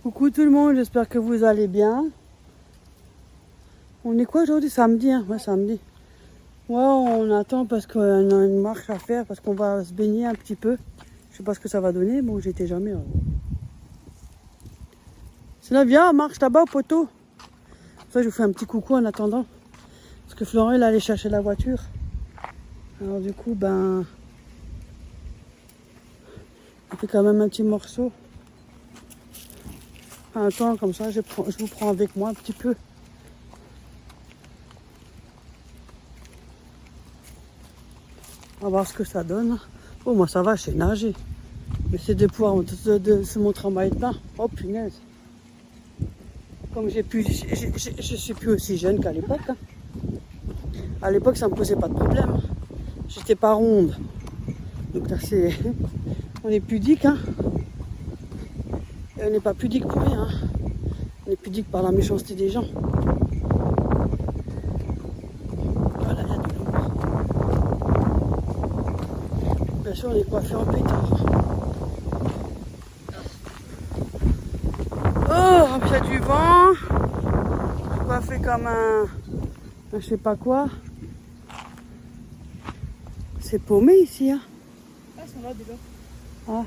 Coucou tout le monde, j'espère que vous allez bien. On est quoi aujourd'hui? Samedi, hein? Ouais, samedi. Ouais, on attend parce qu'on a une marche à faire, parce qu'on va se baigner un petit peu. Je sais pas ce que ça va donner, bon, j'étais jamais. Sinon, viens, on marche là-bas au poteau. Ça, je vous fais un petit coucou en attendant. Parce que Florent, il allait chercher la voiture. Alors du coup, ben... on fait quand même un petit morceau. Un temps comme ça, je vous prends avec moi un petit peu. On va voir ce que ça donne. Oh, moi ça va, je sais nager. Mais c'est de pouvoir de se montrer en maillot de bain. Oh punaise. Comme je suis plus aussi jeune qu'à l'époque. Hein. À l'époque, ça me posait pas de problème. J'étais pas ronde. Donc là, c'est... on est pudique, hein. Et on n'est pas pudique pour rien. Hein. On est pudique par la méchanceté des gens. Voilà, il y a de l'eau. Bien sûr, on est coiffé en pétard. Oh, il y a du vent. Coiffé comme un je sais pas quoi. C'est paumé ici, hein. Ah, ils sont là déjà. Ah.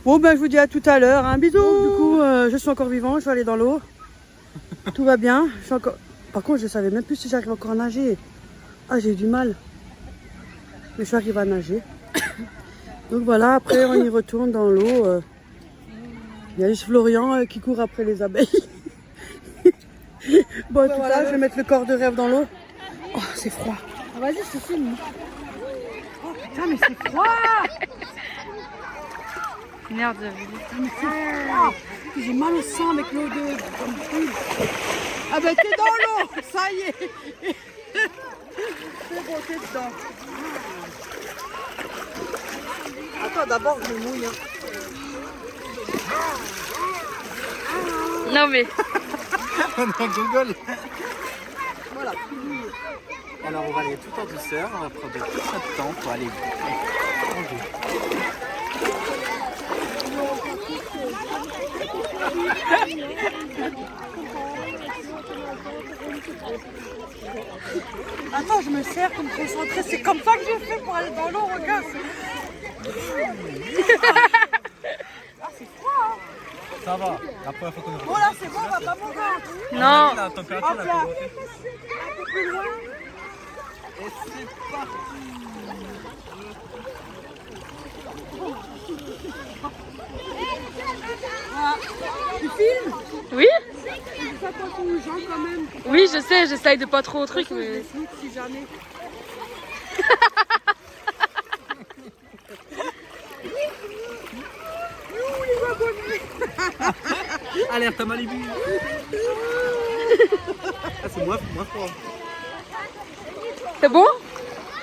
Bon, ben je vous dis à tout à l'heure. Un bisou. Du coup, je suis encore vivant. Je vais aller dans l'eau. Tout va bien. Je suis encore... Par contre, je savais même plus si j'arrive encore à nager. Ah, j'ai eu du mal. Mais j'arrive à nager. Donc voilà, après on y retourne dans l'eau. Il y a juste Florian qui court après les abeilles. Bon, tout ça, je vais mettre le corps de rêve dans l'eau. Oh, c'est froid. Ah, vas-y, je te filme. Oh putain, mais c'est froid. Merde, Mais c'est froid. J'ai mal au sang avec l'eau de... Ah ben t'es dans l'eau, ça y est. C'est bon, t'es dedans. Attends, d'abord je me mouille. Hein. non mais... On a Google. Voilà. Alors on va aller tout en douceur, on va prendre tout notre temps pour aller manger. Attends, je me sers pour me concentrer. C'est comme ça que j'ai fait pour aller dans l'eau, regarde. Ah, c'est froid, hein. Ça va, la première fois qu'on est Bon, là, c'est bon, on va pas mourir. Non. La température Hop la là. plus haute. Un peu plus loin. Et c'est parti. Ah, tu filmes? Oui. Fais attention aux gens quand même. Oui, je sais, j'essaye de pas trop au truc, Je mais... les floupe si jamais. Alerte à Malibu. Ah, c'est moins froid. C'est bon?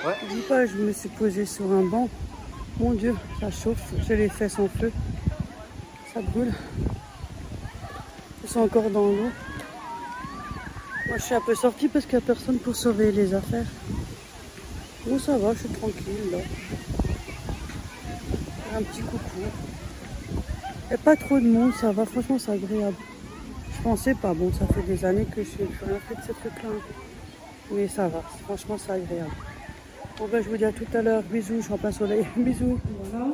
Ouais. Je dis pas, je me suis posée sur un banc. Mon Dieu, ça chauffe. J'ai les fesses en feu. Ça brûle. Ils sont encore dans l'eau. Moi, je suis un peu sortie parce qu'il n'y a personne pour surveiller les affaires. Bon, ça va, je suis tranquille là. Un petit coucou. Et pas trop de monde, ça va. Franchement, c'est agréable. Je pensais pas. Bon, ça fait des années que je fais rien fait de ces trucs-là. Mais ça va. Franchement, c'est agréable. Bon, ben, je vous dis à tout à l'heure. Bisous, je suis en plein soleil. Bisous. Voilà.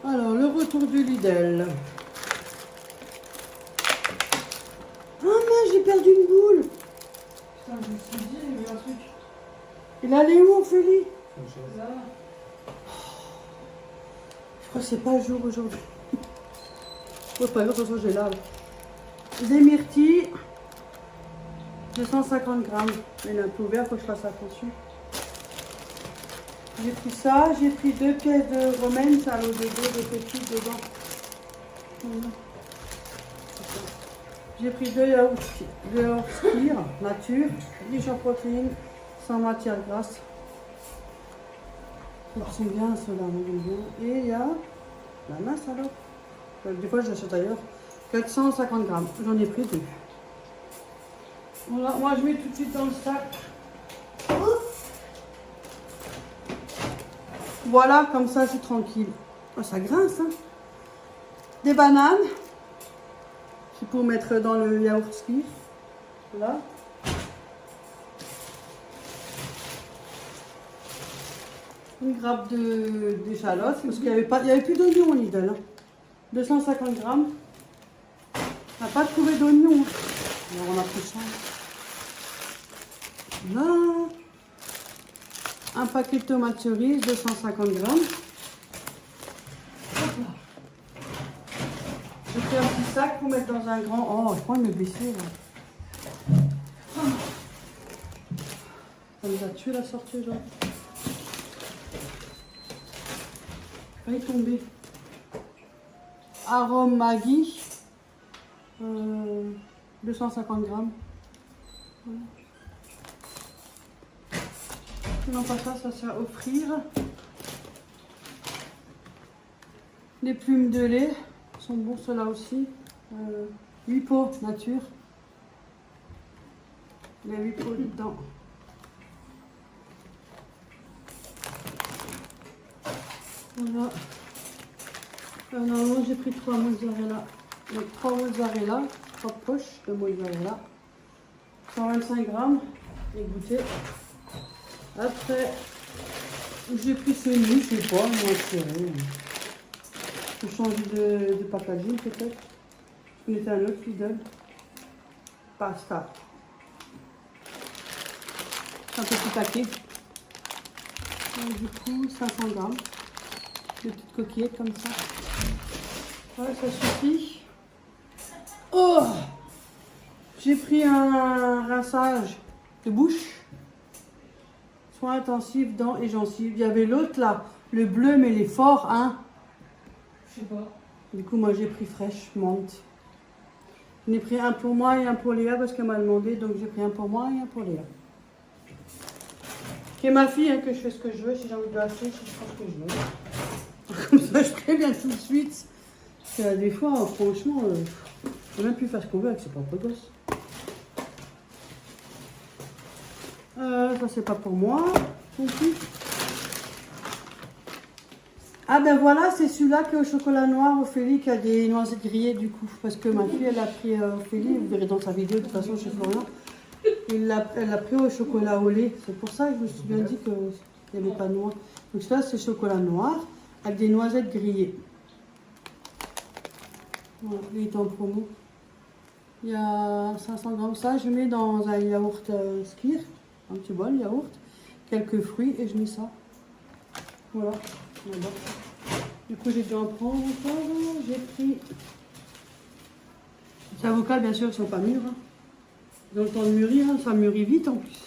Alors, le retour du Lidl. Ah mince, j'ai perdu une boule. Putain, je me suis dit, il y a eu un truc. Il allait où, Ophélie? Là. Je crois que c'est pas le jour aujourd'hui. Ouais, pas grave, de toute façon, j'ai là. Des myrtilles. 250 grammes. Il est un peu ouvert, faut que je fasse attention. J'ai pris ça, j'ai pris 2 pièces de romaine, ça a l'eau de dos, des petites dedans. Voilà. J'ai pris 2 yaourts Skyr nature, riche en protéines, sans matière grasse. Ils sont bien, ceux-là, on aime bien. Et il y a la masse alors. Des fois, je l'achète ailleurs. 450 grammes. J'en ai pris 2. Voilà, moi je mets tout de suite dans le sac. Voilà, comme ça, je suis tranquille. Oh, ça grince, hein. Des bananes. C'est pour mettre dans le yaourt Skyr. Voilà. Une grappe d'échalotes, parce qu'il n'y avait plus d'oignons au Lidl. Hein. 250 grammes. On n'a pas trouvé d'oignons. Alors on a pris ça. Là. Un paquet de tomates cerises, 250 grammes. J'ai fait un petit sac pour mettre dans un grand... Oh, je crois me baisser là. Ça nous a tué la sortie aujourd'hui. Il est tombé. Arôme Maggi. 250 grammes. Voilà. Non, pas ça, ça sert à offrir. Les plumes de lait sont bons, ceux-là aussi. 8 pots nature. Il y a 8 pots dedans. Voilà. Normalement, j'ai pris 3 mozzarella. Donc 3 mozzarella, 3 poches de mozzarella. 125 grammes, égoutté. Après, j'ai pris celui, je sais pas, moi serré. Je change de packaging peut-être. Je mettais un autre Lidl. Pasta. Un petit paquet. Et du coup, 500 grammes. Des petites coquillettes comme ça. Voilà, ça suffit. Oh! J'ai pris un rinçage de bouche. Soins intensifs, dents et gencives. Il y avait l'autre là, le bleu, mais il est fort, hein? Je sais pas. Du coup, moi j'ai pris fraîche, menthe. J'en ai pris un pour moi et un pour Léa parce qu'elle m'a demandé, donc j'ai pris un pour moi et un pour Léa. Qui est ma fille, hein, que je fais ce que je veux. Si j'ai envie de l'acheter, je fais ce que je veux. Comme ça, je préviens tout de suite. Parce que des fois, franchement, on peut même plus faire ce qu'on veut avec ses propres gosses. Ça c'est pas pour moi non plus. Ah ben voilà, c'est celui-là qui est au chocolat noir, Ophélie, qui a des noisettes grillées du coup. Parce que ma fille, elle a pris Ophélie, vous verrez dans sa vidéo de toute façon chez Florian. Elle l'a pris au chocolat au lait. C'est pour ça que je me suis bien dit qu'il n'y avait pas de noix. Donc ça c'est chocolat noir avec des noisettes grillées. Voilà, il est en promo. Il y a 500 grammes. Ça, je mets dans un yaourt Skyr. Un petit bol yaourt. Quelques fruits et je mets ça. Voilà. Du coup, j'ai dû en prendre encore. J'ai pris... Les avocats, bien sûr, ils ne sont pas mûrs. Hein. Ils ont le temps de mûrir. Hein. Ça mûrit vite en plus.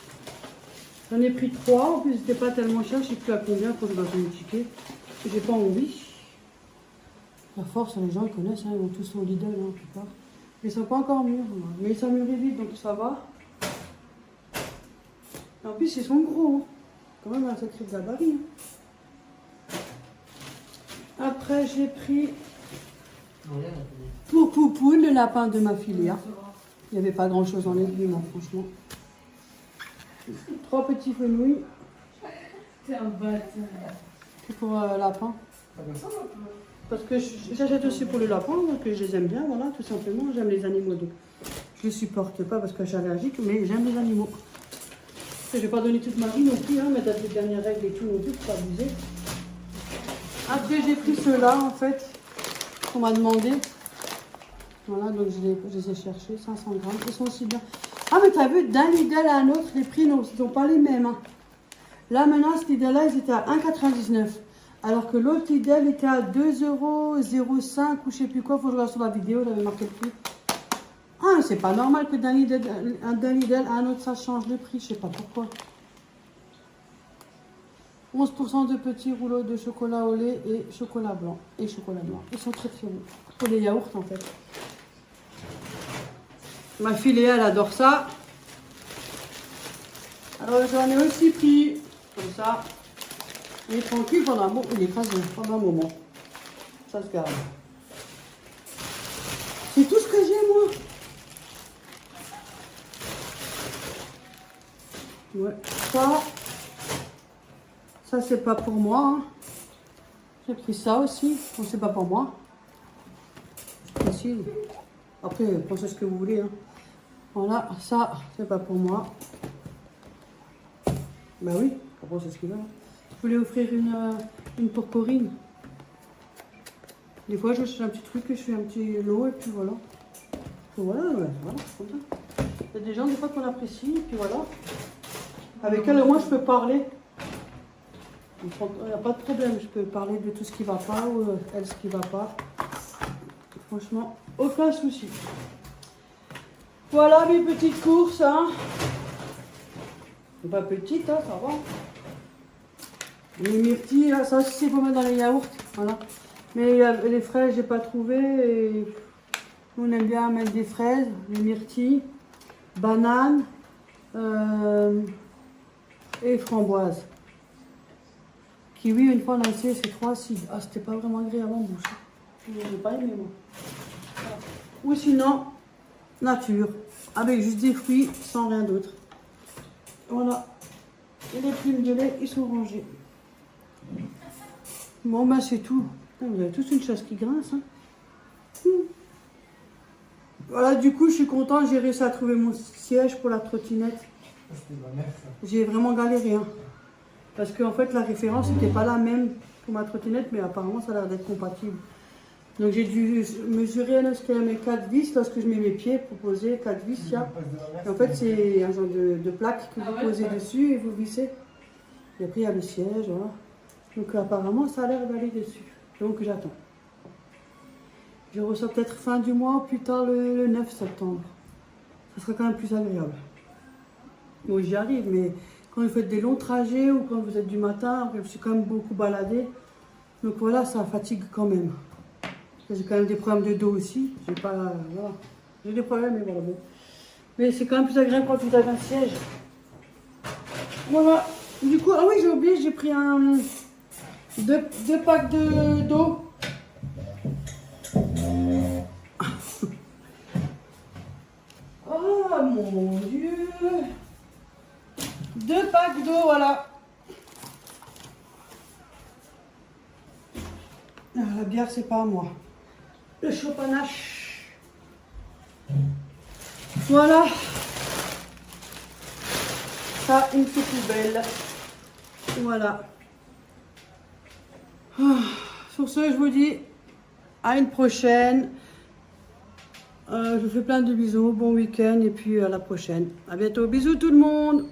J'en ai pris 3. En plus, c'était pas tellement cher. Je ne sais plus à combien. Faut que je dois me ticket. J'ai pas envie. La force, les gens ils connaissent. Hein. Ils vont tous au Lidl, hein, la plupart. Ils ne sont pas encore mûrs. Mais ça mûrit vite, donc ça va. En plus, ils sont gros. Hein. Quand même un sacré gabarit. Hein. Après, j'ai pris pour Poupoune, le lapin de ma fille. Hein. Il n'y avait pas grand chose en légumes, hein, franchement. 3 petits fenouils. C'est un bâtard. C'est pour lapin. Parce que j'achète aussi pour le lapin, donc je les aime bien, voilà, tout simplement. J'aime les animaux, donc je les supporte pas parce que je suis allergique, mais j'aime les animaux. Je vais pas donner toute ma vie non plus, hein, mettre les dernières règles et tout non plus, pour pas abuser. Après, j'ai pris ceux-là, en fait, qu'on m'a demandé. Voilà, donc je les ai cherchés, 500 grammes. Ils sont aussi bien. Ah, mais t'as vu, d'un Lidl à un autre, les prix, non, ils sont pas les mêmes. Hein. Là, maintenant, ce Lidl-là, ils étaient à 1,99 €. Alors que l'autre Lidl était à 2,05 € ou je sais plus quoi. Faut que je regarde sur la vidéo, j'avais marqué le prix. Ah, c'est pas normal que d'un Lidl à un autre, ça change le prix. Je sais pas pourquoi. 11% de petits rouleaux de chocolat au lait et chocolat blanc et chocolat noir. Ils sont très très bons. Pour les yaourts en fait. Ma fille Léa, elle adore ça. Alors j'en ai aussi pris comme ça. Il est tranquille pendant un moment. Il est écrasé pendant un moment. Ça se garde. C'est tout ce que j'ai moi. Ouais. Ça c'est pas pour moi. Hein. J'ai pris ça aussi. Bon, c'est pas pour moi. Facile. Après, pensez ce que vous voulez. Hein. Voilà, ça, c'est pas pour moi. Bah oui, après c'est ce qu'il veut. Je voulais offrir une porporine. Des fois, je fais un petit truc, je fais un petit lot et puis voilà. Et voilà, ouais, voilà, c'est comme ça. Il y a des gens, des fois, qu'on apprécie et puis voilà. Avec elle, au moins, je peux parler. Il n'y a pas de problème, je peux parler de tout ce qui va pas ou elle ce qui va pas. Franchement, aucun souci. Voilà mes petites courses, hein. Pas petites, hein, ça va. Les myrtilles, là, ça aussi c'est pour mettre dans les yaourts, voilà. Mais les fraises, j'ai pas trouvé. Et on aime bien mettre des fraises, les myrtilles, bananes et framboises. Kiwi, une fois on a essayé, c'est trop acide. Ah, c'était pas vraiment agréable en bouche. J'ai pas aimé moi. Voilà. Ou sinon, nature, avec juste des fruits, sans rien d'autre. Voilà. Et les plumes de lait, ils sont rangés. Bon, ben c'est tout. Vous avez tous une chasse qui grince. Hein. Voilà, du coup, je suis contente. J'ai réussi à trouver mon siège pour la trottinette. J'ai vraiment galéré. Hein. Parce qu'en fait, la référence n'était pas la même pour ma trottinette, mais apparemment, ça a l'air d'être compatible. Donc, j'ai dû mesurer là, ce qu'il y a mes 4 vis lorsque je mets mes pieds pour poser 4 vis. Et en fait, c'est un genre de plaque que vous posez dessus et vous vissez. Et après, il y a le siège, voilà. Donc, apparemment, ça a l'air d'aller dessus. Donc, j'attends. Je reçois peut-être fin du mois, ou plus tard le 9 septembre. Ça sera quand même plus agréable. Bon, j'y arrive, mais quand vous faites des longs trajets ou quand vous êtes du matin, je suis quand même beaucoup baladée. Donc voilà, ça fatigue quand même. J'ai quand même des problèmes de dos aussi. J'ai pas, voilà. J'ai des problèmes, mais voilà. Bon. Mais c'est quand même plus agréable quand vous avez un siège. Voilà. Du coup, ah oui, j'ai oublié, j'ai pris deux packs d'eau. Oh mon Dieu! 2 packs d'eau, voilà. Ah, la bière, c'est pas à moi. Le chopanache. Voilà. Ça, une petite poubelle. Voilà. Ah, sur ce, je vous dis à une prochaine. Je vous fais plein de bisous. Bon week-end et puis à la prochaine. À bientôt. Bisous tout le monde.